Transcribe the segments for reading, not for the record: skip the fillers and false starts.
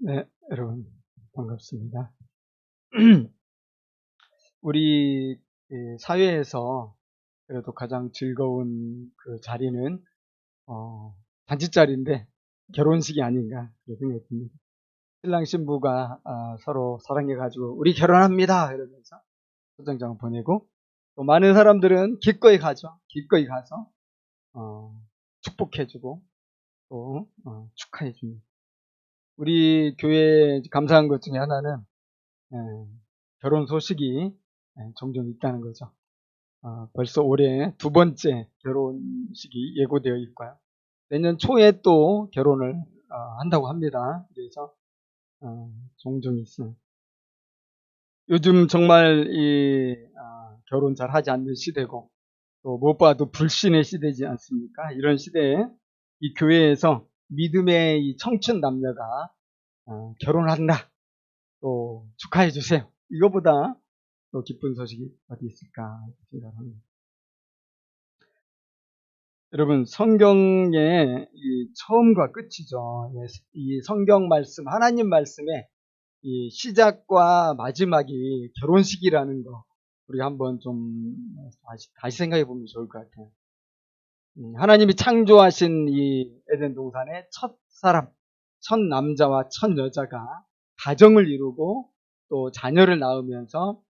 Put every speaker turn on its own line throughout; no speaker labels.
네, 여러분 반갑습니다. 우리 사회에서 그래도 가장 즐거운 그 자리는 잔치자리인데 결혼식이 아닌가 그런 생각이 듭니다. 신랑 신부가 서로 사랑해가지고 우리 결혼합니다 이러면서 초청장 보내고 또 많은 사람들은 기꺼이 가죠. 기꺼이 가서 축복해주고 또 축하해줍니다. 우리 교회에 감사한 것 중에 하나는 예, 결혼 소식이 종종 있다는 거죠. 벌써 올해 두 번째 결혼식이 예고되어 있고요. 내년 초에 또 결혼을 한다고 합니다. 그래서 종종 있어요. 요즘 정말 이 결혼 잘 하지 않는 시대고 또 무엇보다도 불신의 시대지 않습니까? 이런 시대에 이 교회에서 믿음의 이 청춘 남녀가 결혼한다. 또 축하해 주세요. 이거보다 또 기쁜 소식이 어디 있을까 생각합니다. 여러분 성경의 이 처음과 끝이죠. 이 성경 말씀, 하나님 말씀의 이 시작과 마지막이 결혼식이라는 거 우리 한번 좀 다시 생각해 보면 좋을 것 같아요. 하나님이 창조하신 이 에덴 동산의 첫 사람, 첫 남자와 첫 여자가 가정을 이루고 또 자녀를 낳으면서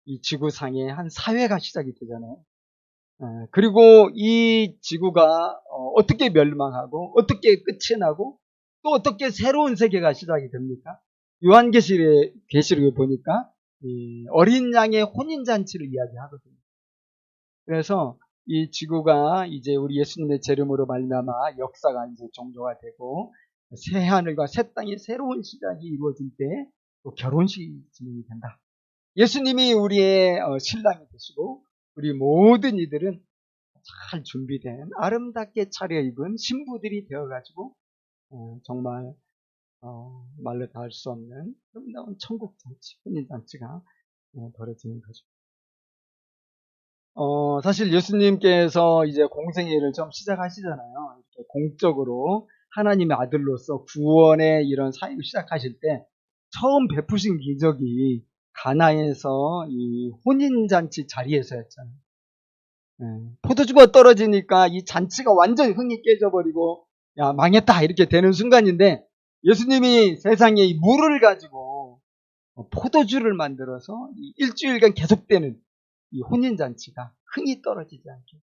이 지구상의 한 사회가 시작이 되잖아요. 그리고 이 지구가 어떻게 멸망하고 어떻게 끝이 나고 또 어떻게 새로운 세계가 시작이 됩니까? 요한계시록에 보니까 이 어린 양의 혼인잔치를 이야기하거든요. 그래서 이 지구가 이제 우리 예수님의 재림으로 말미암아 역사가 이제 종료가 되고 새 하늘과 새 땅의 새로운 시작이 이루어질 때 또 결혼식이 진행이 된다. 예수님이 우리의 신랑이 되시고 우리 모든 이들은 잘 준비된 아름답게 차려입은 신부들이 되어가지고 정말 말로 다 할 수 없는 아름다운 천국 잔치, 혼인 잔치가 벌어지는 거죠. 사실 예수님께서 이제 공생애를 좀 시작하시잖아요. 이렇게 공적으로 하나님의 아들로서 구원의 이런 사역을 시작하실 때 처음 베푸신 기적이 가나에서 이 혼인잔치 자리에서였잖아요. 포도주가 떨어지니까 이 잔치가 완전히 흥이 깨져버리고 야 망했다 이렇게 되는 순간인데 예수님이 세상에 이 물을 가지고 포도주를 만들어서 일주일간 계속되는 이 혼인잔치가 흥이 떨어지지 않게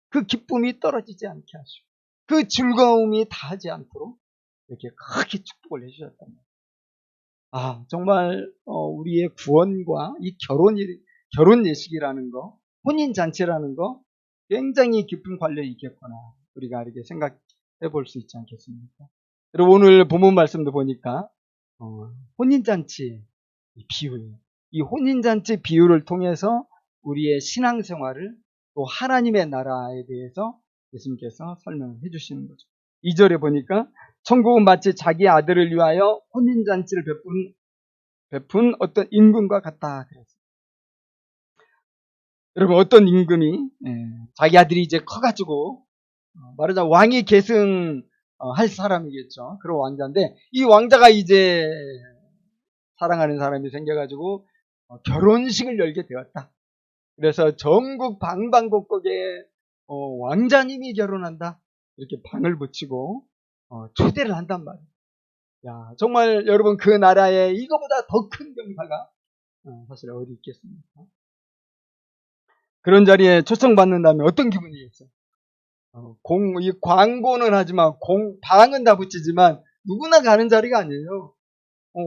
그 기쁨이 떨어지지 않게 하시고 그 즐거움이 다하지 않도록 이렇게 크게 축복을 해주셨단 말이에요. 정말 우리의 구원과 이 결혼 예식이라는 거 혼인잔치라는 거 굉장히 깊은 관련이 있겠구나 우리가 이렇게 생각해 볼 수 있지 않겠습니까? 여러분 오늘 본문 말씀도 보니까 혼인잔치 비유예요. 이 혼인잔치 비유를 통해서 우리의 신앙생활을 또 하나님의 나라에 대해서 예수님께서 설명을 해주시는 거죠. 2절에 보니까 천국은 마치 자기 아들을 위하여 혼인잔치를 베푼 어떤 임금과 같다 그랬어요. 여러분 어떤 임금이 자기 아들이 이제 커가지고 말하자면 왕위 계승 할 사람이겠죠. 그런 왕자인데 이 왕자가 이제 사랑하는 사람이 생겨가지고 결혼식을 열게 되었다. 그래서 전국 방방곡곡에 왕자님이 결혼한다. 이렇게 방을 붙이고 초대를 한단 말이에요. 야, 정말 여러분 그 나라에 이거보다 더 큰 경사가 사실 어디 있겠습니까? 그런 자리에 초청받는다면 어떤 기분이겠어요? 이 광고는 하지만 방은 다 붙이지만 누구나 가는 자리가 아니에요.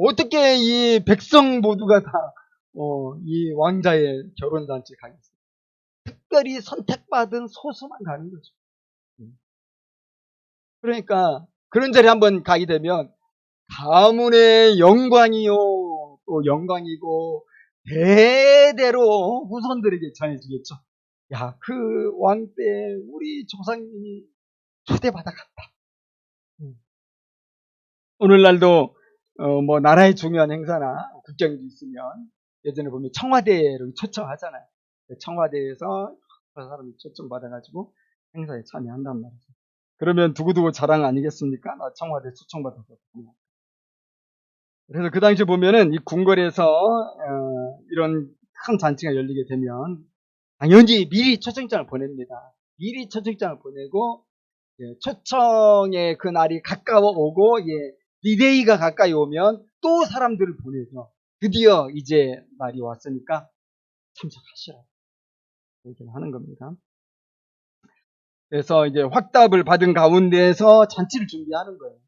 어떻게 이 백성 모두가 다 이 왕자의 결혼잔치 가겠어요? 특별히 선택받은 소수만 가는 거죠. 그러니까 그런 자리에 한번 가게 되면 가문의 영광이요 또 영광이고 대대로 후손들에게 전해지겠죠. 야, 그 왕 때 우리 조상님이 초대받아 갔다. 오늘날도 뭐 나라의 중요한 행사나 국경일이 있으면 예전에 보면 청와대로 초청하잖아요. 청와대에서 여러 사람이 초청받아가지고 행사에 참여한단 말이죠. 그러면 두고두고 자랑 아니겠습니까? 나 청와대 초청받아서. 그래서 그 당시에 보면은 이 궁궐에서 이런 큰 잔치가 열리게 되면 당연히 미리 초청장을 보냅니다. 미리 초청장을 보내고 초청의 그 날이 가까워 오고 디데이가 가까이 오면 또 사람들을 보내죠. 드디어 이제 날이 왔으니까 참석하시라 얘기를 하는 겁니다. 그래서 이제 확답을 받은 가운데에서 잔치를 준비하는 거예요.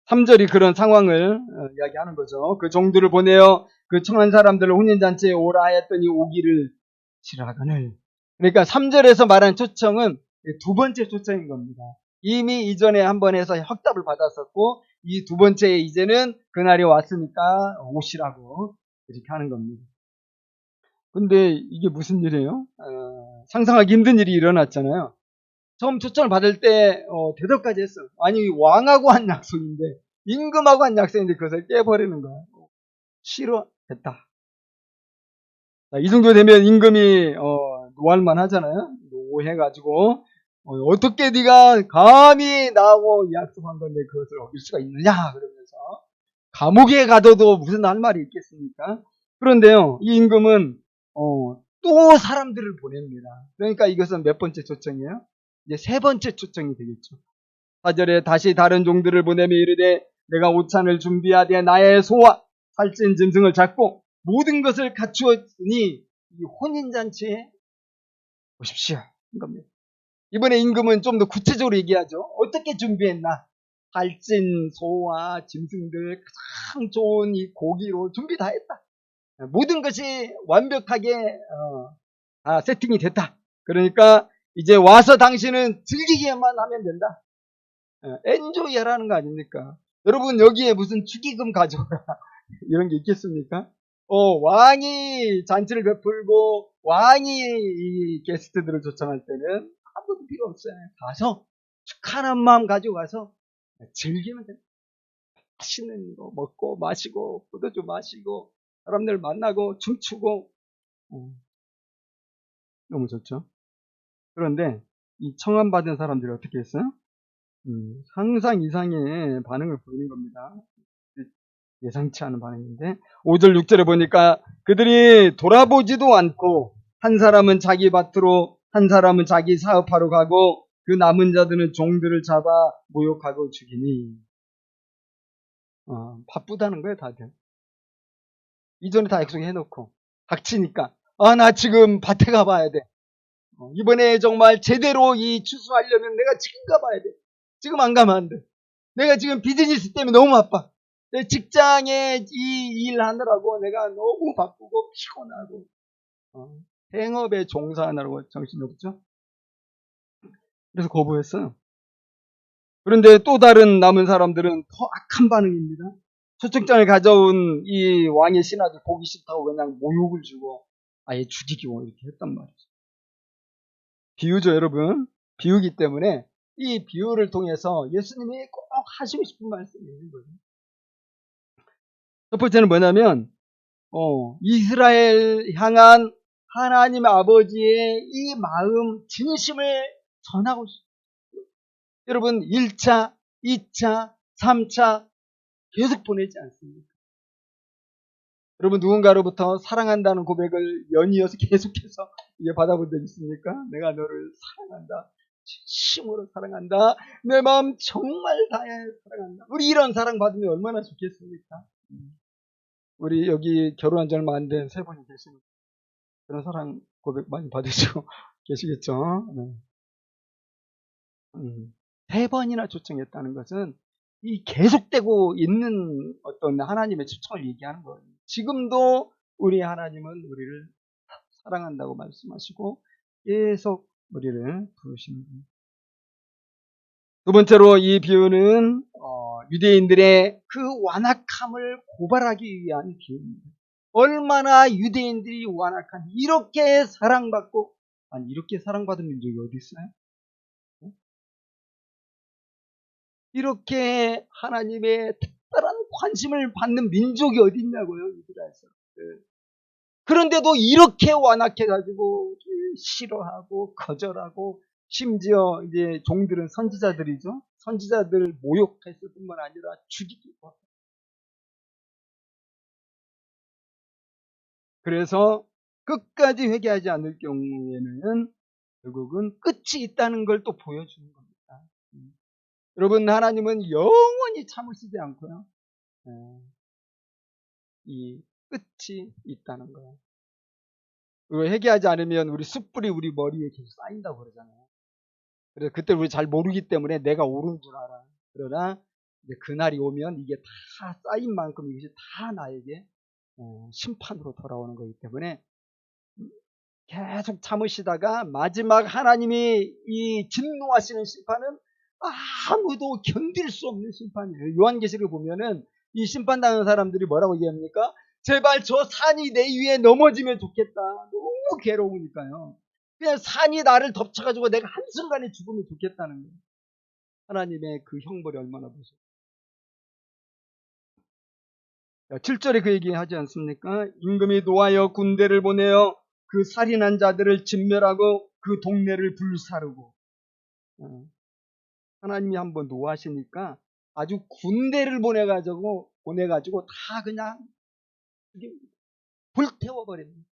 3절이 그런 상황을 이야기하는 거죠. 그 종들을 보내어 그 청한 사람들을 혼인잔치에 오라 하였더니 오기를 싫어하거늘. 그러니까 3절에서 말한 초청은 두 번째 초청인 겁니다. 이미 이전에 한 번 해서 확답을 받았었고 이 두 번째 이제는 그날이 왔으니까 오시라고 이렇게 하는 겁니다. 근데 이게 무슨 일이에요? 상상하기 힘든 일이 일어났잖아요. 처음 초청을 받을 때 대답까지 했어요. 아니 왕하고 한 약속인데 임금하고 한 약속인데 그것을 깨버리는 거야. 싫어했다. 이 정도 되면 임금이 노할만 하잖아요. 노해가지고 어떻게 네가 감히 나하고 약속한 건데 그것을 어길 수가 있느냐 그러면서 감옥에 가둬도 무슨 할 말이 있겠습니까? 그런데요, 이 임금은 또 사람들을 보냅니다. 그러니까 이것은 몇 번째 초청이에요? 이제 세 번째 초청이 되겠죠. 4절에 다시 다른 종들을 보내며 이르되 내가 오찬을 준비하되 나의 소와 살찐 짐승을 잡고 모든 것을 갖추었으니 이 혼인잔치에 오십시오. 겁니다. 이번에 임금은 좀 더 구체적으로 얘기하죠. 어떻게 준비했나? 살찐 소와 짐승들 가장 좋은 이 고기로 준비 다 했다. 모든 것이 완벽하게 세팅이 됐다. 그러니까 이제 와서 당신은 즐기기만 하면 된다. 엔조이 하라는 거 아닙니까? 여러분 여기에 무슨 축의금 가져오라 이런 게 있겠습니까? 왕이 잔치를 베풀고 왕이 이 게스트들을 초청할 때는 아무것도 필요 없어요. 가서 축하하는 마음 가지고 가서 즐기면 돼요. 맛있는 거 먹고 마시고 포도주 마시고 사람들 만나고 춤추고 너무 좋죠. 그런데 이 청함받은 사람들이 어떻게 했어요? 상상 이상의 반응을 보이는 겁니다. 예상치 않은 반응인데 5절 6절에 보니까 그들이 돌아보지도 않고 한 사람은 자기 밭으로 한 사람은 자기 사업하러 가고 그 남은 자들은 종들을 잡아 모욕하고 죽이니 바쁘다는 거예요 다들. 이전에 다 약속해놓고 닥치니까 나 지금 밭에 가봐야 돼. 이번에 정말 제대로 이 추수하려면 내가 지금 가봐야 돼. 지금 안 가면 안 돼. 내가 지금 비즈니스 때문에 너무 바빠. 내 직장에 이 일 하느라고 내가 너무 바쁘고 피곤하고 행업에 종사하느라고 정신이 없죠. 그래서 거부했어요. 그런데 또 다른 남은 사람들은 더 악한 반응입니다. 초청장을 가져온 이 왕의 신하들 보기 싫다고 그냥 모욕을 주고 아예 죽이고 이렇게 했단 말이죠. 비유죠, 여러분. 비유기 때문에 이 비유를 통해서 예수님이 꼭 하시고 싶은 말씀이 있는 거예요. 첫 번째는 뭐냐면 이스라엘 향한 하나님 아버지의 이 마음, 진심을 전하고 싶어요. 여러분 1차, 2차, 3차 계속 보내지 않습니까? 여러분 누군가로부터 사랑한다는 고백을 연이어서 계속해서 받아본 적 있습니까? 내가 너를 사랑한다. 진심으로 사랑한다. 내 마음 정말 다해 사랑한다. 우리 이런 사랑 받으면 얼마나 좋겠습니까? 우리 여기 결혼한 지 얼마 안 된 세 분이 계시니까 그런 사랑 고백 많이 받으시고 계시겠죠? 네. 세 번이나 초청했다는 것은 이 계속되고 있는 어떤 하나님의 초청을 얘기하는 거예요. 지금도 우리 하나님은 우리를 사랑한다고 말씀하시고 계속 우리를 부르십니다. 두 번째로 이 비유는 유대인들의 그 완악함을 고발하기 위한 비유입니다. 얼마나 유대인들이 완악한 이렇게 사랑받고 이렇게 사랑받은 민족이 어디 있어요? 이렇게 하나님의 특별한 관심을 받는 민족이 어디 있냐고요, 이스라엘에서. 그런데도 이렇게 완악해가지고 싫어하고 거절하고 심지어 이제 종들은 선지자들이죠. 선지자들 모욕했을 뿐만 아니라 죽이기도 하고. 그래서 끝까지 회개하지 않을 경우에는 결국은 끝이 있다는 걸 또 보여주는 겁니다. 여러분, 하나님은 영원히 참으시지 않고요. 이 끝이 있다는 거예요. 그리고 회개하지 않으면 우리 숯불이 우리 머리에 계속 쌓인다고 그러잖아요. 그래서 그때 우리 잘 모르기 때문에 내가 옳은 줄 알아. 그러나 이제 그날이 오면 이게 다 쌓인 만큼 이것이 다 나에게 심판으로 돌아오는 거기 때문에 계속 참으시다가 마지막 하나님이 이 진노하시는 심판은 아무도 견딜 수 없는 심판이에요. 요한계시를 보면은 이 심판당하는 사람들이 뭐라고 얘기합니까? 제발 저 산이 내 위에 넘어지면 좋겠다. 너무 괴로우니까요. 그냥 산이 나를 덮쳐가지고 내가 한순간에 죽으면 좋겠다는 거예요. 하나님의 그 형벌이 얼마나 무서워요. 7절에 그 얘기 하지 않습니까? 임금이 노하여 군대를 보내어 그 살인한 자들을 진멸하고 그 동네를 불사르고. 하나님이 한번 노하시니까 아주 군대를 보내가지고 다 그냥 불태워버립니다.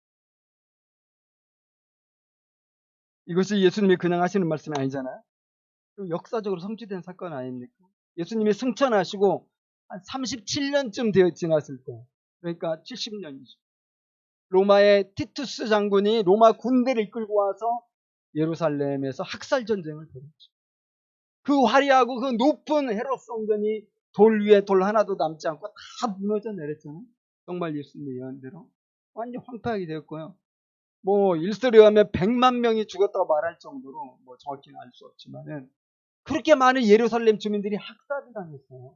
이것이 예수님이 그냥 하시는 말씀이 아니잖아요. 역사적으로 성취된 사건 아닙니까? 예수님이 승천하시고 한 37년쯤 되어 지났을 때, 그러니까 70년이죠. 로마의 티투스 장군이 로마 군대를 이끌고 와서 예루살렘에서 학살 전쟁을 벌였죠. 그 화려하고 그 높은 헤롯 성전이 돌 위에 돌 하나도 남지 않고 다 무너져 내렸잖아요. 정말 예수님의 예언대로 완전 황폐하게 되었고요. 뭐 일설에 의하면 100만 명이 죽었다고 말할 정도로 뭐 정확히는 알 수 없지만은 그렇게 많은 예루살렘 주민들이 학살을 당했어요.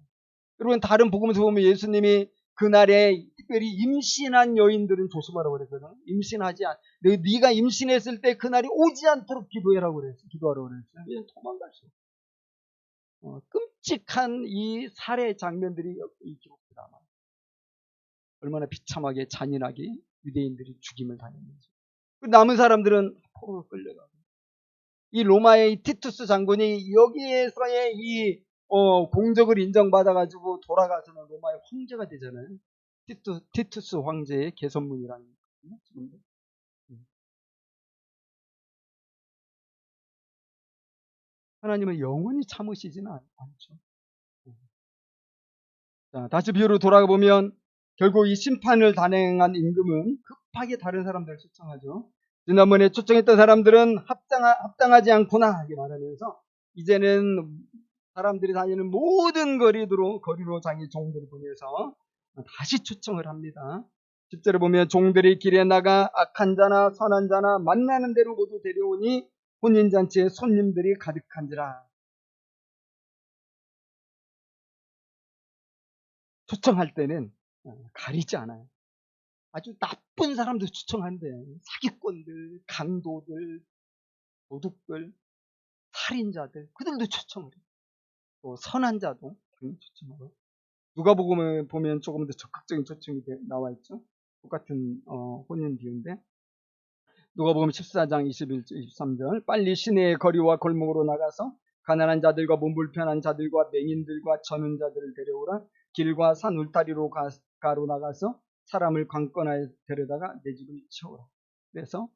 여러분, 다른 복음에서 보면 예수님이 그날에 특별히 임신한 여인들은 조심하라고 그랬거든. 임신하지 않. 네가 임신했을 때 그날이 오지 않도록 기도하라고 그랬어요. 기도하라고 그랬어요. 그냥 도망갈 수 없어요. 끔찍한 이 살해 장면들이 이 기록에 남아요. 얼마나 비참하게 잔인하게 유대인들이 죽임을 당했는지. 남은 사람들은 포로로 끌려가고. 이 로마의 티투스 장군이 여기에서의 이 공적을 인정받아가지고 돌아가서는 로마의 황제가 되잖아요. 티투스 황제의 개선문이라는 거거든요. 하나님은 영원히 참으시지는 않죠. 자, 다시 비유로 돌아가 보면 결국 이 심판을 단행한 임금은 급하게 다른 사람들을 초청하죠. 지난번에 초청했던 사람들은 합당하지 않구나 하게 말하면서 이제는 사람들이 다니는 모든 거리로 자기 종들을 보내서 다시 초청을 합니다. 10절에 보면 종들이 길에 나가 악한 자나 선한 자나 만나는 대로 모두 데려오니 혼인잔치에 손님들이 가득한지라. 초청할 때는 가리지 않아요. 아주 나쁜 사람도 초청한대. 사기꾼들, 강도들, 도둑들, 살인자들, 그들도 초청을 해요. 또 선한 자도 초청하고. 누가복음을 보면 조금 더 적극적인 초청이 나와 있죠. 똑같은 혼인 비유인데 누가복음 14장 21, 23절 빨리 시내의 거리와 골목으로 나가서 가난한 자들과 몸 불편한 자들과 맹인들과 저는 자들을 데려오라. 길과 산 울타리로 가로 나가서 사람을 관건하여 데려다가 내 집을 채우라. 그래서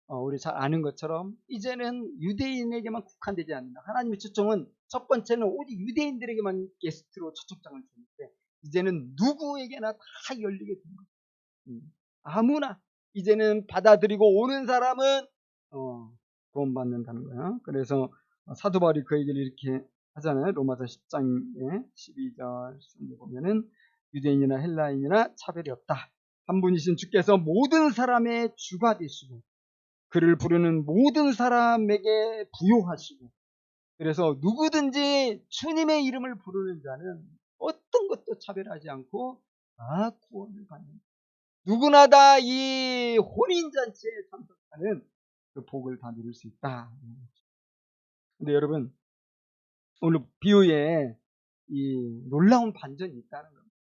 우리 잘 아는 것처럼 이제는 유대인에게만 국한되지 않는다. 하나님의 초청은 첫 번째는 오직 유대인들에게만 게스트로 초청장을 주는데 이제는 누구에게나 다 열리게 된 거예요. 아무나 이제는 받아들이고 오는 사람은 구원받는다는 거예요. 그래서 사도 바울이 그 얘기를 이렇게 하잖아요. 로마서 10장에 12절 보면은 유대인이나 헬라인이나 차별이 없다. 한 분이신 주께서 모든 사람의 주가 되시고 그를 부르는 모든 사람에게 부요하시고 그래서 누구든지 주님의 이름을 부르는 자는 어떤 것도 차별하지 않고 다 구원을 받는 누구나 다 이 혼인잔치에 참석하는 그 복을 다 누릴 수 있다. 근데 여러분 오늘 비유에 이 놀라운 반전이 있다는 겁니다.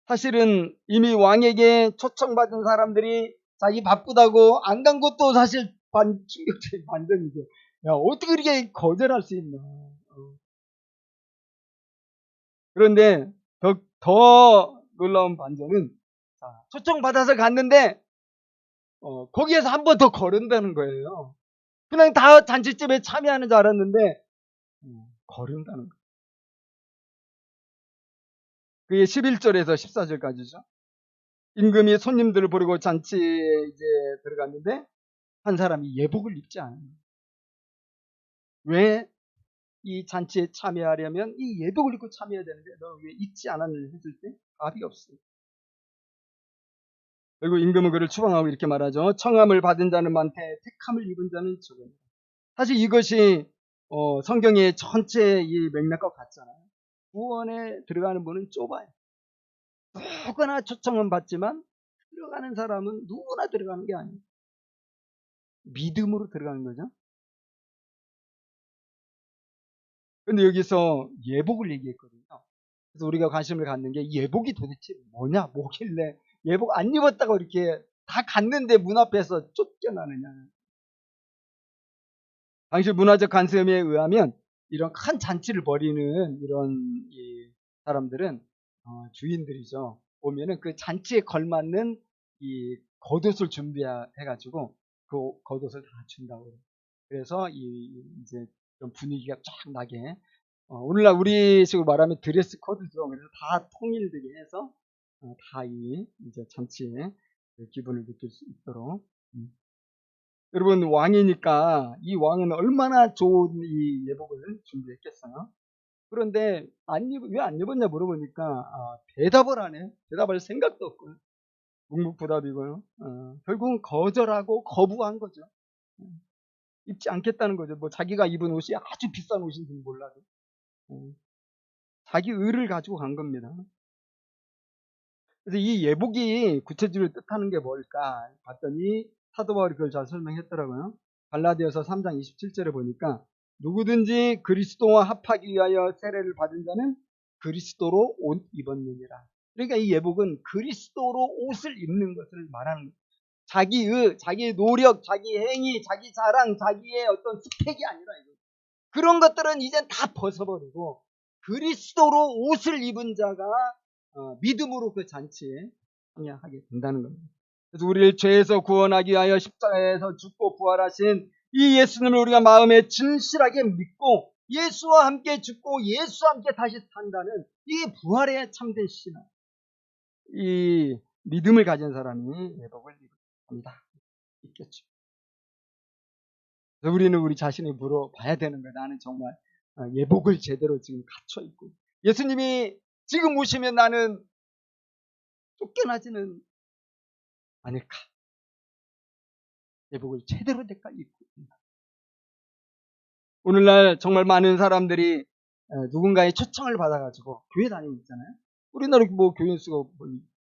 사실은 이미 왕에게 초청받은 사람들이 자기 바쁘다고 안 간 것도 사실 충격적인 반전이죠. 야, 어떻게 그렇게 거절할 수 있나. 그런데 더 놀라운 반전은, 초청받아서 갔는데, 거기에서 한 번 더 거른다는 거예요. 그냥 다 잔치집에 참여하는 줄 알았는데, 거른다는 거예요. 그게 11절에서 14절까지죠. 임금이 손님들을 부르고 잔치에 이제 들어갔는데, 한 사람이 예복을 입지 않아요. 왜 이 잔치에 참여하려면 이 예복을 입고 참여해야 되는데 너 왜 입지 않았느냐 했을 때 답이 없어요. 그리고 임금은 그를 추방하고 이렇게 말하죠. 청함을 받은 자는 많되 택함을 입은 자는 적으니라. 사실 이것이 성경의 전체 이 맥락과 같잖아요. 구원에 들어가는 문은 좁아요. 누구나 초청은 받지만 들어가는 사람은 누구나 들어가는 게 아니에요. 믿음으로 들어가는 거죠. 근데 여기서 예복을 얘기했거든요. 그래서 우리가 관심을 갖는 게 예복이 도대체 뭐냐, 뭐길래 예복 안 입었다고 이렇게 다 갔는데 문 앞에서 쫓겨나느냐. 당시 문화적 관습에 의하면 이런 큰 잔치를 벌이는 이런 이 사람들은 주인들이죠. 오면은 그 잔치에 걸맞는 이 겉옷을 준비해가지고 그 겉옷을 다 준다고. 그래서 이제 좀 분위기가 쫙 나게. 오늘날 우리식으로 말하면 드레스 코드죠. 그래서 다 통일되게 해서 다 이제 잔치에 그 기분을 느낄 수 있도록. 여러분, 왕이니까 이 왕은 얼마나 좋은 이 예복을 준비했겠어요. 그런데 왜 안 입었냐 물어보니까 대답을 안 해. 대답할 생각도 없고요. 묵묵부답이고요. 결국은 거절하고 거부한 거죠. 입지 않겠다는 거죠. 뭐 자기가 입은 옷이 아주 비싼 옷인지 몰라도 자기 의를 가지고 간 겁니다. 그래서 이 예복이 구체적으로 뜻하는 게 뭘까 봤더니 사도 바울이 그걸 잘 설명했더라고요. 갈라디아서 3장 27절에 보니까 누구든지 그리스도와 합하기 위하여 세례를 받은 자는 그리스도로 옷 입었느니라. 그러니까 이 예복은 그리스도로 옷을 입는 것을 말하는 거예요. 자기의 노력, 자기 행위, 자기 자랑, 자기의 어떤 스펙이 아니라 이거. 그런 것들은 이젠 다 벗어버리고 그리스도로 옷을 입은 자가 믿음으로 그 잔치에 참여하게 된다는 겁니다. 그래서 우리를 죄에서 구원하기 위하여 십자가에서 죽고 부활하신 이 예수님을 우리가 마음에 진실하게 믿고 예수와 함께 죽고 예수와 함께 다시 산다는 이 부활의 참된 신앙, 이 믿음을 가진 사람이 예복을 입습니다. 있겠죠. 그래서 우리는 우리 자신을 물어봐야 되는 거야. 나는 정말 예복을 제대로 지금 갖춰 입고 예수님이 지금 오시면 나는 쫓겨나지는 않을까? 예복을 제대로 내가 입고 있나? 오늘날 정말 많은 사람들이 누군가의 초청을 받아가지고 교회 다니고 있잖아요. 우리나라 뭐 교인 수가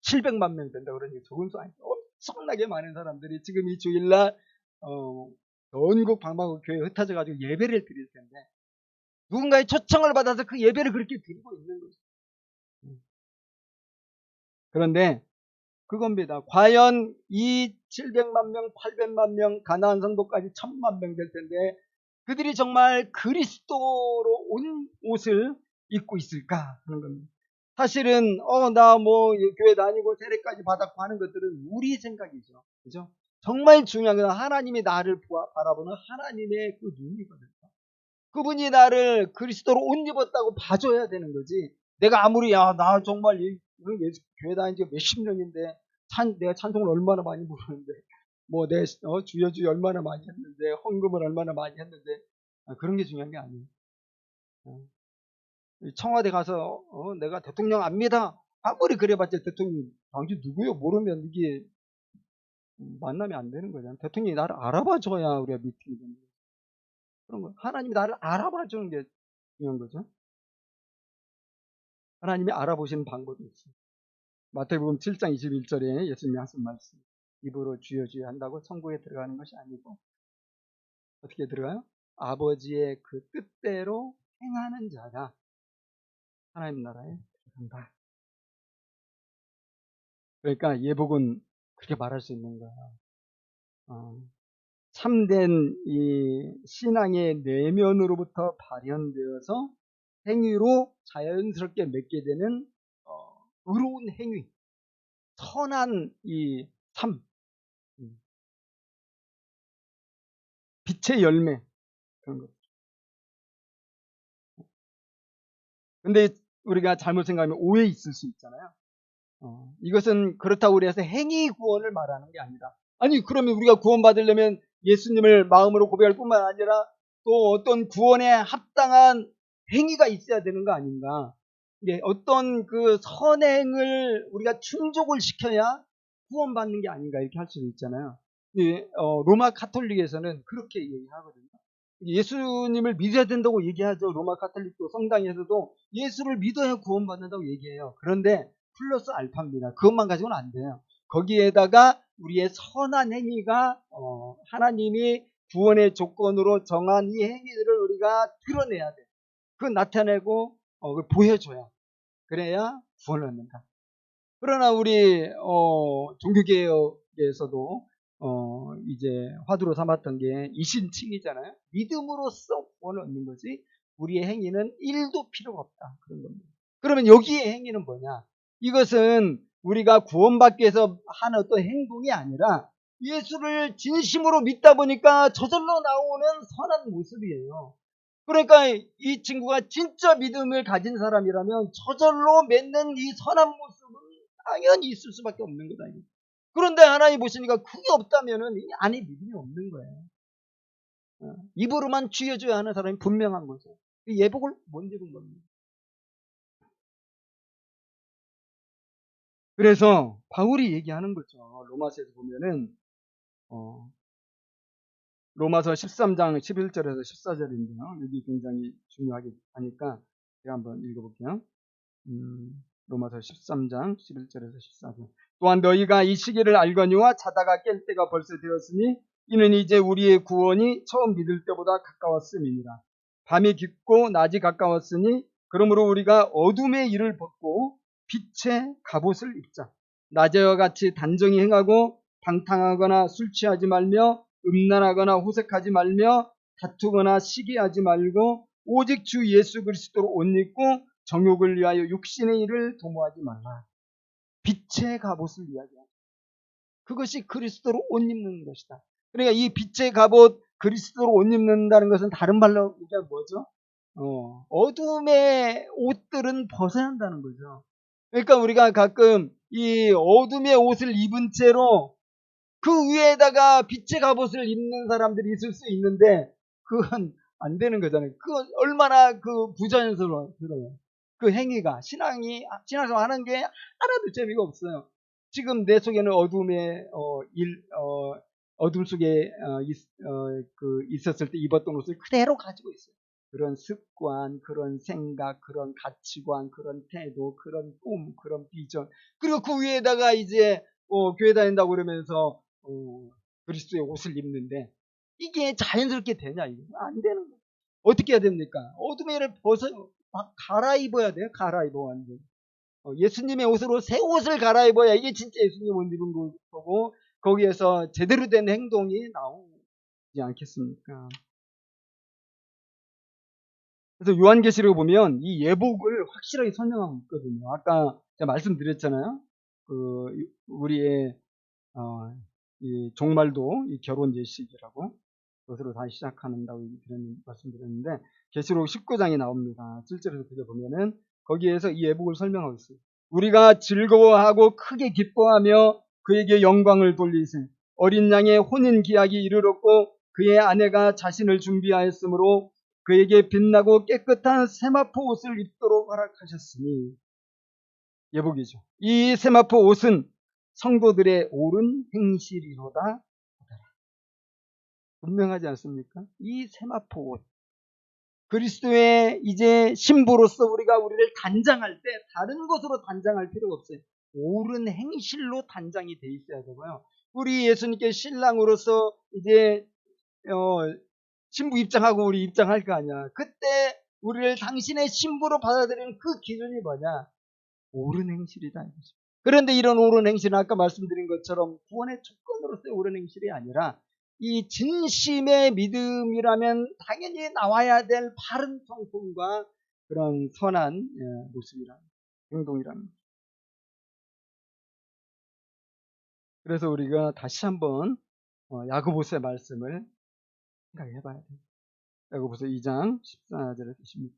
700만 명 된다 그러니 적은 수 아니고 엄청나게 많은 사람들이 지금 이 주일날 전국 방방곡 교회에 흩어져 가지고 예배를 드릴 텐데 누군가의 초청을 받아서 그 예배를 그렇게 드리고 있는 거죠. 그런데 그겁니다. 과연 이 700만 명, 800만 명, 가나안 성도까지 1000만 명 될 텐데 그들이 정말 그리스도로 온 옷을 입고 있을까 하는 겁니다. 사실은 나 뭐 교회 다니고 세례까지 받았고 하는 것들은 우리 생각이죠. 그죠? 정말 중요한 건 하나님이 나를 바라보는 하나님의 그 눈이거든요. 그분이 나를 그리스도로 옷 입었다고 봐줘야 되는 거지. 내가 아무리 나 정말 교회 다닌 지 몇십 년인데 내가 찬송을 얼마나 많이 부르는데 뭐 내 주여 주여 얼마나 많이 했는데 헌금을 얼마나 많이 했는데 그런 게 중요한 게 아니에요. 어, 청와대 가서 내가 대통령 압니다. 아무리 그래봤자 대통령 당신 누구요? 모르면 이게 만나면 안 되는 거잖아요. 대통령이 나를 알아봐줘야 우리가 미팅이 되는 거예요. 그런 거 하나님이 나를 알아봐주는 게 중요한 거죠. 하나님이 알아보시는 방법이 있어요. 마태복음 7장 21절에 예수님이 하신 말씀. 입으로 주여 주여 한다고 천국에 들어가는 것이 아니고 어떻게 들어가요? 아버지의 그 뜻대로 행하는 자가 하나님 나라에 들어간다. 그러니까 예복은 그렇게 말할 수 있는 거야. 참된 이 신앙의 내면으로부터 발현되어서 행위로 자연스럽게 맺게 되는 의로운 행위, 선한 이 삶, 빛의 열매 그런 것. 근데 우리가 잘못 생각하면 오해 있을 수 있잖아요. 이것은 그렇다고 해서 행위 구원을 말하는 게 아니다. 아니 그러면 우리가 구원받으려면 예수님을 마음으로 고백할 뿐만 아니라 또 어떤 구원에 합당한 행위가 있어야 되는 거 아닌가. 어떤 그 선행을 우리가 충족을 시켜야 구원받는 게 아닌가 이렇게 할 수도 있잖아요. 로마 카톨릭에서는 그렇게 얘기하거든요. 예수님을 믿어야 된다고 얘기하죠. 로마 카톨릭도 성당에서도 예수를 믿어야 구원받는다고 얘기해요. 그런데 플러스 알파입니다. 그것만 가지고는 안 돼요. 거기에다가 우리의 선한 행위가 하나님이 구원의 조건으로 정한 이 행위들을 우리가 드러내야 돼. 그걸 나타내고 그걸 보여줘야. 그래야 구원을 얻는다. 그러나 우리 종교개혁에서도 이제 화두로 삼았던 게 이신칭이잖아요. 믿음으로써 구원을 얻는 거지 우리의 행위는 1도 필요가 없다. 그런 겁니다. 그러면 여기의 행위는 뭐냐? 이것은 우리가 구원받기 위해서 하는 어떤 행동이 아니라 예수를 진심으로 믿다 보니까 저절로 나오는 선한 모습이에요. 그러니까 이 친구가 진짜 믿음을 가진 사람이라면 저절로 맺는 이 선한 모습은 당연히 있을 수밖에 없는 거다. 그런데 하나님 보시니까 그게 없다면은 이 안에 믿음이 없는 거예요. 입으로만 쥐어줘야 하는 사람이 분명한 거죠. 예복을 못 입은 겁니다. 그래서 바울이 얘기하는 거죠. 로마서에서 보면은 로마서 13장 11절에서 14절인데요. 여기 굉장히 중요하게 하니까 제가 한번 읽어볼게요. 로마서 13장 11절에서 14절. 또한 너희가 이 시기를 알거니와 자다가 깰 때가 벌써 되었으니 이는 이제 우리의 구원이 처음 믿을 때보다 가까웠음이니라. 밤이 깊고 낮이 가까웠으니 그러므로 우리가 어둠의 일을 벗고 빛의 갑옷을 입자. 낮에와 같이 단정히 행하고 방탕하거나 술 취하지 말며 음란하거나 호색하지 말며 다투거나 시기하지 말고 오직 주 예수 그리스도로 옷 입고 정욕을 위하여 육신의 일을 도모하지 말라. 빛의 갑옷을 이야기합니다. 그것이 그리스도로 옷 입는 것이다. 그러니까 이 빛의 갑옷 그리스도로 옷 입는다는 것은 다른 말로 이게 뭐죠? 어둠의 옷들은 벗어야 한다는 거죠. 그러니까 우리가 가끔 이 어둠의 옷을 입은 채로 그 위에다가 빛의 갑옷을 입는 사람들이 있을 수 있는데 그건 안 되는 거잖아요. 그건 얼마나 그 부자연스러워요. 그 행위가 신앙생활 하는 게 하나도 재미가 없어요. 지금 내 속에는 어둠 속에 있었을 때 입었던 옷을 그대로 가지고 있어요. 그런 습관, 그런 생각, 그런 가치관, 그런 태도, 그런 꿈, 그런 비전. 그리고 그 위에다가 이제 교회 다닌다고 그러면서 그리스도의 옷을 입는데 이게 자연스럽게 되냐? 이거 안 되는 거예요. 어떻게 해야 됩니까? 어둠의 일을 막 갈아입어야 돼요. 갈아입어 완전. 예수님의 옷으로 새 옷을 갈아입어야 이게 진짜 예수님 옷 입은 거고 거기에서 제대로 된 행동이 나오지 않겠습니까? 그래서 요한계시록을 보면 이 예복을 확실하게 설명하고 있거든요. 아까 제가 말씀드렸잖아요. 우리의 이 종말도 이 결혼 예식이라고 그것으로 다시 시작한다고 말씀드렸는데 계시록 19장에 나옵니다. 7절에서 그저 보면은 거기에서 이 예복을 설명하고 있어요. 우리가 즐거워하고 크게 기뻐하며 그에게 영광을 돌리세. 어린 양의 혼인 기약이 이르렀고 그의 아내가 자신을 준비하였으므로 그에게 빛나고 깨끗한 세마포 옷을 입도록 허락하셨으니 예복이죠. 이 세마포 옷은 성도들의 옳은 행실이로다. 분명하지 않습니까? 이 세마포 옷. 그리스도의 이제 신부로서 우리를 단장할 때 다른 것으로 단장할 필요가 없어요. 옳은 행실로 단장이 돼 있어야 되고요. 우리 예수님께 신랑으로서 이제 신부 입장하고 우리 입장할 거 아니야. 그때 우리를 당신의 신부로 받아들이는 그 기준이 뭐냐? 옳은 행실이다. 그런데 이런 옳은 행실은 아까 말씀드린 것처럼 구원의 조건으로서의 옳은 행실이 아니라 이 진심의 믿음이라면 당연히 나와야 될 바른 성품과 그런 선한 모습이라는 행동이라는 거죠. 그래서 우리가 다시 한번 야고보서의 말씀을 생각해 봐야 돼요. 야고보서 2장 14절에 16절.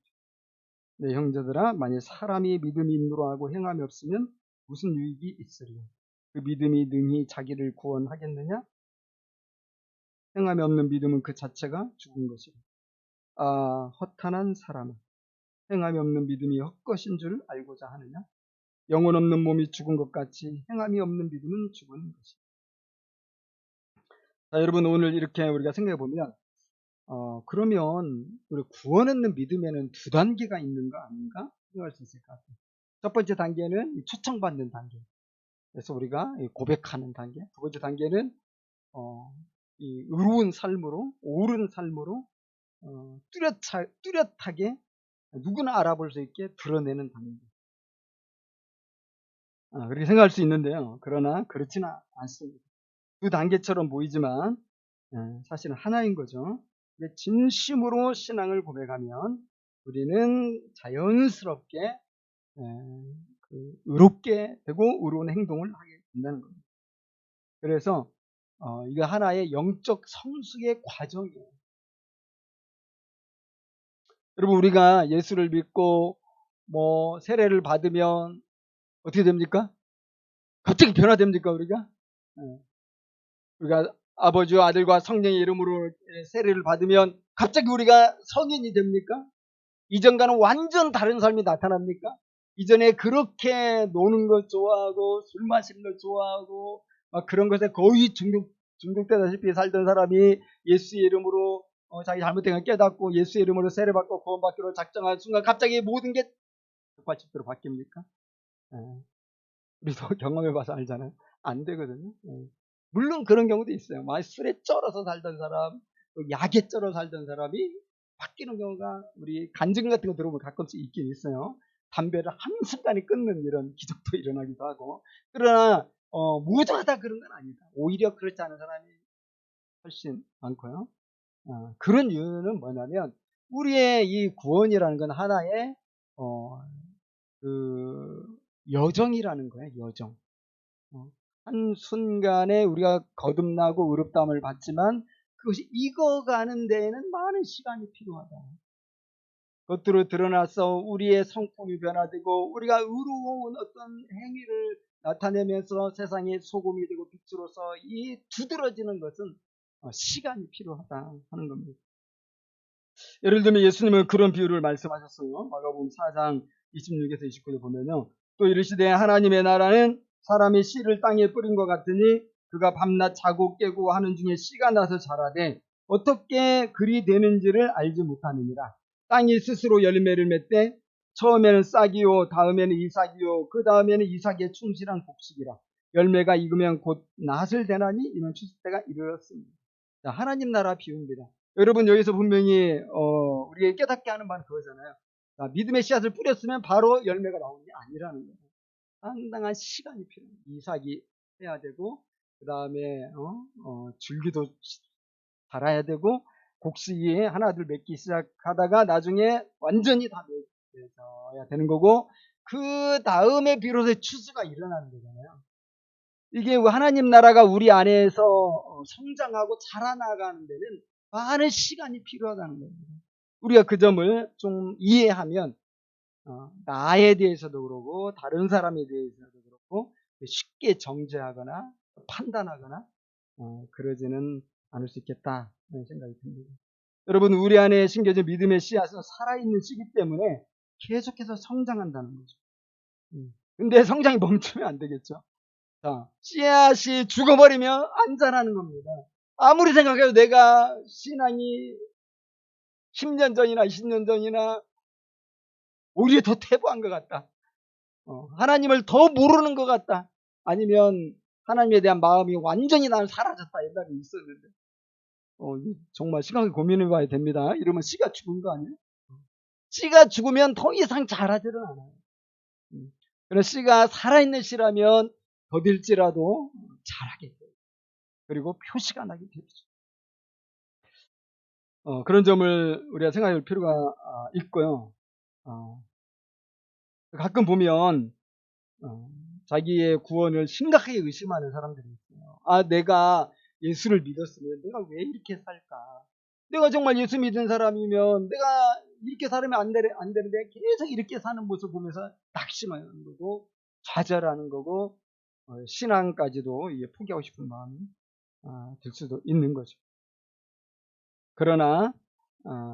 내 형제들아, 만일 사람이 믿음이 있노라 하고 행함이 없으면 무슨 유익이 있으리요? 그 믿음이 능히 자기를 구원하겠느냐? 행함이 없는 믿음은 그 자체가 죽은 것이라. 아, 허탄한 사람아, 행함이 없는 믿음이 헛것인 줄 알고자 하느냐? 영혼 없는 몸이 죽은 것 같이 행함이 없는 믿음은 죽은 것이다. 자, 여러분, 오늘 이렇게 우리가 생각해 보면 그러면 우리 구원 얻는 믿음에는 두 단계가 있는 거 아닌가 생각할 수 있을 것 같아요. 첫 번째 단계는 초청받는 단계. 그래서 우리가 고백하는 단계. 두 번째 단계는 이 의로운 삶으로, 옳은 삶으로 뚜렷하게 누구나 알아볼 수 있게 드러내는 단계. 그렇게 생각할 수 있는데요. 그러나 그렇지는 않습니다. 두 단계처럼 보이지만 사실은 하나인 거죠. 진심으로 신앙을 고백하면 우리는 자연스럽게 의롭게 되고 의로운 행동을 하게 된다는 겁니다. 그래서 이거 하나의 영적 성숙의 과정이에요. 여러분, 우리가 예수를 믿고 세례를 받으면 어떻게 됩니까? 갑자기 변화됩니까, 우리가? 우리가 아버지와 아들과 성령의 이름으로 세례를 받으면 갑자기 우리가 성인이 됩니까? 이전과는 완전 다른 삶이 나타납니까? 이전에 그렇게 노는 것 좋아하고 술 마시는 것 좋아하고 막 그런 것에 거의 중독되다시피 살던 사람이 예수의 이름으로 자기 잘못된 걸 깨닫고 예수의 이름으로 세례받고 구원받기로 작정한 순간 갑자기 모든 게 180도로 바뀝니까? 우리도 경험해봐서 알잖아요. 안 되거든요. 물론 그런 경우도 있어요. 막 술에 쩔어서 살던 사람, 약에 쩔어 살던 사람이 바뀌는 경우가 우리 간증 같은 거 들어보면 가끔씩 있긴 있어요. 담배를 한순간에 끊는 이런 기적도 일어나기도 하고. 그러나 모두가 다 그런 건 아니다. 오히려 그렇지 않은 사람이 훨씬 많고요. 그런 이유는 뭐냐면 우리의 이 구원이라는 건 하나의 그 여정이라는 거예요. 여정. 한순간에 우리가 거듭나고 의롭다함을 받지만 그것이 익어가는 데에는 많은 시간이 필요하다. 겉으로 드러나서 우리의 성품이 변화되고 우리가 의로운 어떤 행위를 나타내면서 세상의 소금이 되고 빛으로서 이 두드러지는 것은 시간이 필요하다 하는 겁니다. 예를 들면 예수님은 그런 비유를 말씀하셨어요. 마가복음 4장 26에서 29절 보면요. 또 이르시되 하나님의 나라는 사람이 씨를 땅에 뿌린 것 같으니 그가 밤낮 자고 깨고 하는 중에 씨가 나서 자라되 어떻게 그리 되는지를 알지 못하느니라. 땅이 스스로 열매를 맺되 처음에는 싹이요 다음에는 이삭이요 그 다음에는 이삭의 충실한 곡식이라. 열매가 익으면 곧 낫을 되나니 이는 추수 때가 이르렀습니다. 자, 하나님 나라 비유입니다. 여러분, 여기서 분명히 우리에게 깨닫게 하는 바는 그거잖아요. 자, 믿음의 씨앗을 뿌렸으면 바로 열매가 나오는 게 아니라는 거예요. 상당한 시간이 필요해요. 이삭이 해야 되고 그 다음에 줄기도 자라야 되고 곡식이 하나둘 맺기 시작하다가 나중에 완전히 다 맺어야 되는 거고 그 다음에 비로소 추수가 일어나는 거잖아요. 이게 하나님 나라가 우리 안에서 성장하고 자라나가는 데는 많은 시간이 필요하다는 겁니다. 우리가 그 점을 좀 이해하면 나에 대해서도 그렇고 다른 사람에 대해서도 그렇고 쉽게 정죄하거나 판단하거나 그러지는 않을 수 있겠다 하는 생각이 듭니다. 여러분, 우리 안에 심겨진 믿음의 씨앗은 살아있는 씨기 때문에 계속해서 성장한다는 거죠. 근데 성장이 멈추면 안 되겠죠. 자, 씨앗이 죽어버리면 안 자라는 겁니다. 아무리 생각해도 내가 신앙이 10년 전이나 20년 전이나 오히려 더 퇴보한 것 같다. 하나님을 더 모르는 것 같다. 아니면 하나님에 대한 마음이 완전히 나는 사라졌다. 옛날에 있었는데. 정말 심하게 고민해 봐야 됩니다. 이러면 씨가 죽은 거 아니에요? 씨가 죽으면 더 이상 자라지는 않아요. 그래서 씨가 살아있는 씨라면 더딜지라도 자라게 돼요. 그리고 표시가 나게 되죠. 그런 점을 우리가 생각할 필요가 있고요. 가끔 보면 자기의 구원을 심각하게 의심하는 사람들이 있어요. 내가 예수를 믿었으면 내가 왜 이렇게 살까? 내가 정말 예수 믿은 사람이면 내가 이렇게 살면 안 되는데 계속 이렇게 사는 모습 보면서 낙심하는 거고 좌절하는 거고 신앙까지도 포기하고 싶은 마음이 들 수도 있는 거죠. 그러나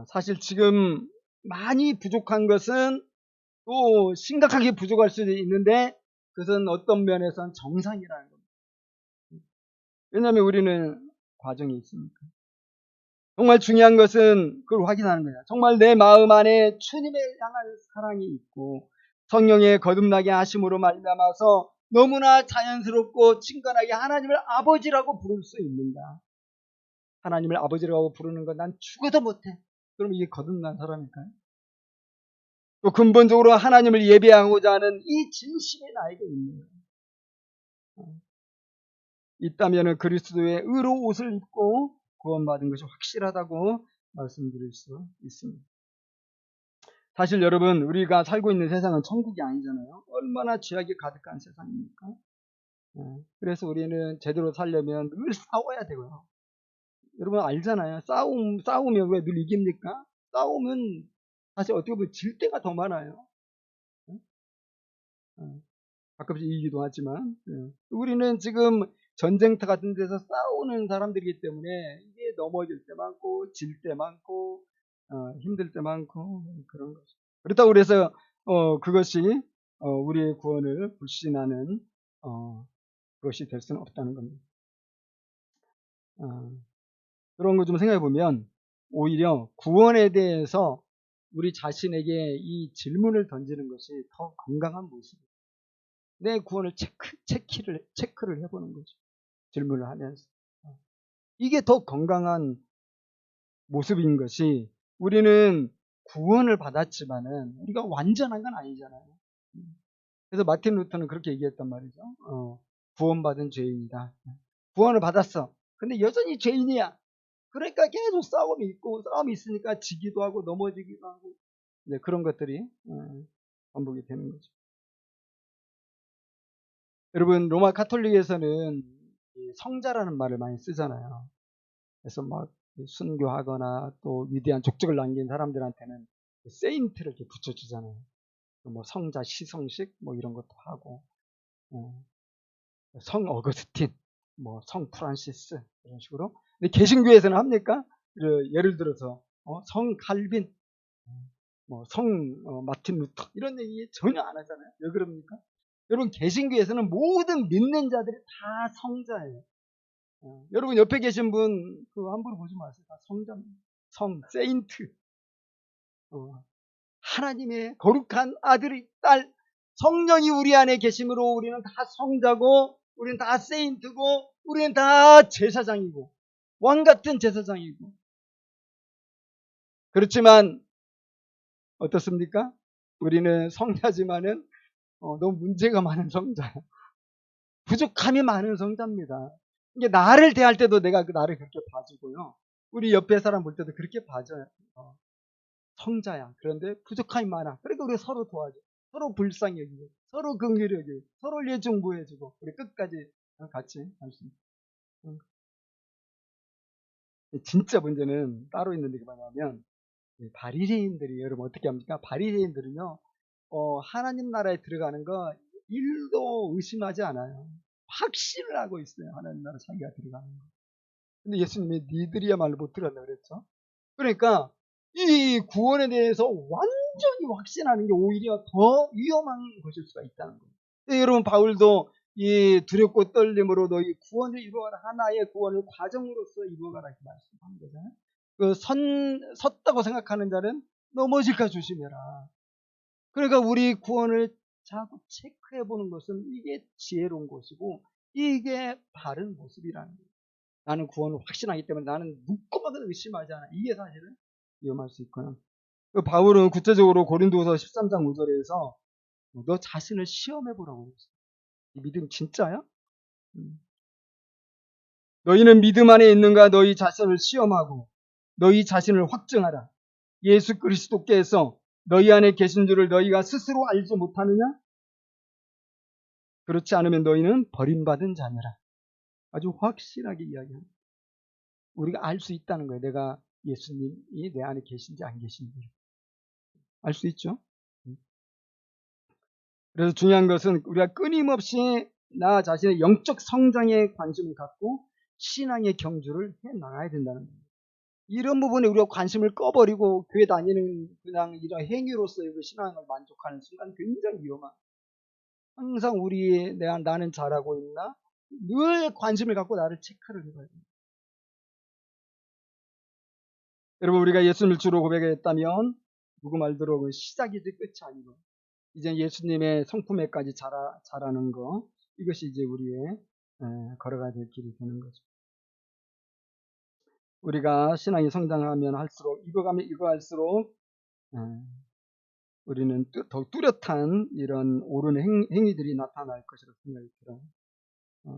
사실 지금 많이 부족한 것은 또 심각하게 부족할 수도 있는데 그것은 어떤 면에서는 정상이라는 겁니다. 왜냐하면 우리는 과정이 있으니까. 정말 중요한 것은 그걸 확인하는 거예요. 정말 내 마음 안에 주님을 향한 사랑이 있고 성령의 거듭나게 하심으로 말미암아서 너무나 자연스럽고 친근하게 하나님을 아버지라고 부를 수 있는가? 하나님을 아버지라고 부르는 건 난 죽어도 못해. 그럼 이게 거듭난 사람일까요? 또 근본적으로 하나님을 예배하고자 하는 이 진심이 나에게 있는 거예요. 있다면 그리스도의 의로 옷을 입고 구원받은 것이 확실하다고 말씀드릴 수 있습니다. 사실 여러분, 우리가 살고 있는 세상은 천국이 아니잖아요. 얼마나 죄악이 가득한 세상입니까? 그래서 우리는 제대로 살려면 늘 싸워야 되고요. 여러분 알잖아요. 싸우면 왜 늘 이깁니까? 싸우면 사실 어떻게 보면 질 때가 더 많아요. 가끔씩 이기기도 하지만 우리는 지금 전쟁터 같은 데서 싸우는 사람들이기 때문에 이게 넘어질 때 많고 질 때 많고 힘들 때 많고 그런 거죠. 그렇다고 그래서 그것이 우리의 구원을 불신하는 그것이 될 수는 없다는 겁니다. 그런 거 좀 생각해 보면 오히려 구원에 대해서 우리 자신에게 이 질문을 던지는 것이 더 건강한 모습이에요. 내 구원을 체크를 해보는 거죠. 질문을 하면서. 이게 더 건강한 모습인 것이 우리는 구원을 받았지만은 우리가 완전한 건 아니잖아요. 그래서 마틴 루터는 그렇게 얘기했단 말이죠. 구원받은 죄인이다. 구원을 받았어. 근데 여전히 죄인이야. 그러니까 계속 싸움이 있으니까 지기도 하고 넘어지기도 하고 그런 것들이 반복이 되는 거죠. 여러분 로마 카톨릭에서는 성자라는 말을 많이 쓰잖아요. 그래서 막 순교하거나 또 위대한 족적을 남긴 사람들한테는 세인트를 이렇게 붙여주잖아요. 뭐 성자 시성식 뭐 이런 것도 하고 성 어거스틴, 뭐 성 프란시스 이런 식으로. 근데 개신교에서는 합니까? 예를 들어서 성 칼빈, 뭐 성 마틴 루터 이런 얘기 전혀 안 하잖아요. 왜 그럽니까? 여러분 개신교에서는 모든 믿는 자들이 다 성자예요. 여러분 옆에 계신 분 그 함부로 보지 마세요. 다 성자입니다. 성 세인트. 하나님의 거룩한 아들이 딸 성령이 우리 안에 계심으로 우리는 다 성자고 우리는 다 세인트고 우리는 다 제사장이고 왕 같은 제사장이고 그렇지만 어떻습니까? 우리는 성자지만은 너무 문제가 많은 성자예요. 부족함이 많은 성자입니다. 이게 나를 대할 때도 내가 나를 그렇게 봐주고요. 우리 옆에 사람 볼 때도 그렇게 봐줘요. 성자야. 그런데 부족함이 많아. 그러니까 우리 서로 도와줘. 서로 불쌍히 여기고, 서로 긍휼히 여기고, 서로 위해 중보해주고, 우리 끝까지 같이 할 수 있는. 진짜 문제는 따로 있는데 뭐냐면 바리새인들이 여러분 어떻게 합니까? 바리새인들은요 하나님 나라에 들어가는 거 1도 의심하지 않아요. 확신을 하고 있어요. 하나님 나라 자기가 들어가는 거. 근데 예수님이 니들이야말로 못 들어간다 그랬죠. 그러니까 이 구원에 대해서 완전히 확신하는 게 오히려 더 위험한 것일 수가 있다는 거예요. 여러분 바울도 이 두렵고 떨림으로 너희 구원을 이루어가라. 하나의 구원을 과정으로서 이루어가라 이렇게 말씀하는 거잖아요. 섰다고 생각하는 자는 넘어질까 조심해라. 그러니까 우리 구원을 자꾸 체크해 보는 것은 이게 지혜로운 것이고 이게 바른 모습이라는 거예요. 나는 구원을 확신하기 때문에 나는 묻고만 의심하지 않아. 이게 사실은 위험할 수 있구나. 바울은 구체적으로 고린도서 13장 5절에서 너 자신을 시험해 보라고 했어요. 이 믿음 진짜야? 너희는 믿음 안에 있는가 너희 자신을 시험하고 너희 자신을 확증하라. 예수 그리스도께서 너희 안에 계신 줄을 너희가 스스로 알지 못하느냐? 그렇지 않으면 너희는 버림받은 자녀라. 아주 확실하게 이야기합니다. 우리가 알 수 있다는 거예요. 내가 예수님이 내 안에 계신지 안 계신지 알 수 있죠. 그래서 중요한 것은 우리가 끊임없이 나 자신의 영적 성장에 관심을 갖고 신앙의 경주를 해 나가야 된다는 거예요. 이런 부분에 우리가 관심을 꺼버리고 교회 다니는 그냥 이런 행위로서의 그 신앙을 만족하는 순간 굉장히 위험한. 항상 나는 잘하고 있나? 늘 관심을 갖고 나를 체크를 해봐야 됩니다. 여러분, 우리가 예수님을 주로 고백했다면 누구 말대로 그 시작이지 끝이 아니고 이제 예수님의 성품에까지 자라는 거, 이것이 이제 우리의 걸어가야 될 길이 되는 거죠. 우리가 신앙이 성장하면 할수록 익어가면 익어갈수록 우리는 더욱 뚜렷한 이런 옳은 행위들이 나타날 것이라고 생각이 들어요.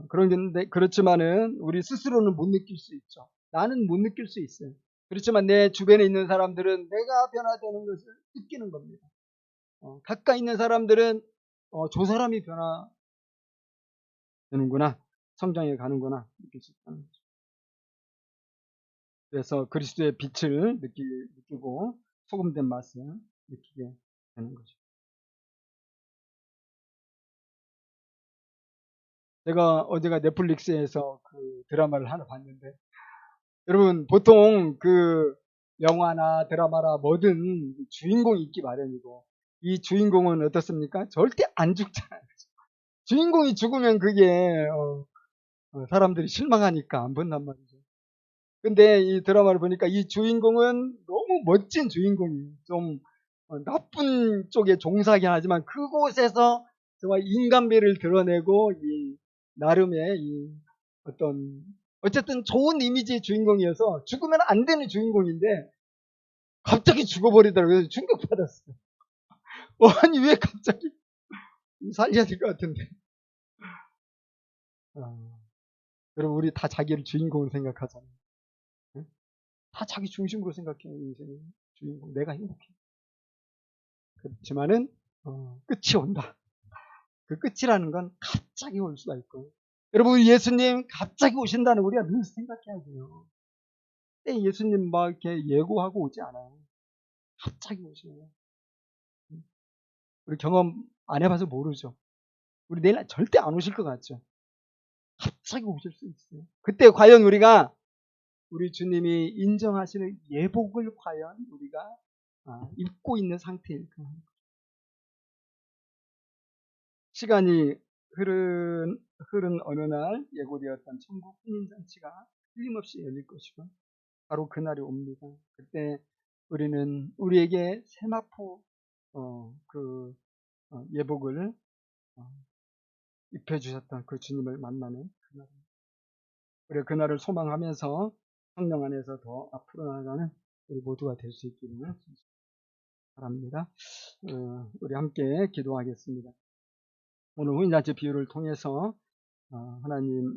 그런데 그렇지만은 우리 스스로는 못 느낄 수 있죠. 나는 못 느낄 수 있어요. 그렇지만 내 주변에 있는 사람들은 내가 변화되는 것을 느끼는 겁니다. 가까이 있는 사람들은 저 사람이 변화되는구나, 성장해 가는구나 느낄 수 있다는 거죠. 그래서 그리스도의 빛을 느끼고 소금된 맛을 느끼게 되는 거죠. 제가 어제가 넷플릭스에서 그 드라마를 하나 봤는데, 여러분 보통 그 영화나 드라마나 뭐든 주인공이 있기 마련이고, 이 주인공은 어떻습니까? 절대 안 죽잖아요. 주인공이 죽으면 그게 사람들이 실망하니까 안 본단 말이죠. 근데 이 드라마를 보니까 이 주인공은 너무 멋진 주인공이에요. 좀 나쁜 쪽에 종사하긴 하지만 그곳에서 정말 인간미를 드러내고 이 나름의 이 어쨌든 좋은 이미지의 주인공이어서 죽으면 안 되는 주인공인데 갑자기 죽어버리더라고요. 충격받았어요. 아니 왜 갑자기 살려야 될 것 같은데. 여러분, 우리 다 자기를 주인공으로 생각하잖아요. 응? 다 자기 중심으로 생각해요. 인생은 주인공, 내가 행복해. 그렇지만은 끝이 온다. 그 끝이라는 건 갑자기 올 수가 있고, 여러분 우리 예수님 갑자기 오신다는 우리가 늘 생각해야 돼요. 예수님 막 이렇게 예고하고 오지 않아요. 갑자기 오셔요. 우리 경험 안 해봐서 모르죠. 우리 내일 절대 안 오실 것 같죠. 갑자기 오실 수 있어요. 그때 과연 우리가 우리 주님이 인정하시는 예복을 과연 우리가 입고 있는 상태일까? 시간이 흐른 어느 날 예고되었던 천국 혼인잔치가 틀림없이 열릴 것이고 바로 그날이 옵니다. 그때 우리는 우리에게 세마포 예복을 입혀주셨던 그 주님을 만나는 그날입니다. 우리가 그날을 소망하면서 성령 안에서 더 앞으로 나가는 우리 모두가 될 수 있기를 바랍니다. 우리 함께 기도하겠습니다. 오늘 혼인잔치 비유를 통해서 하나님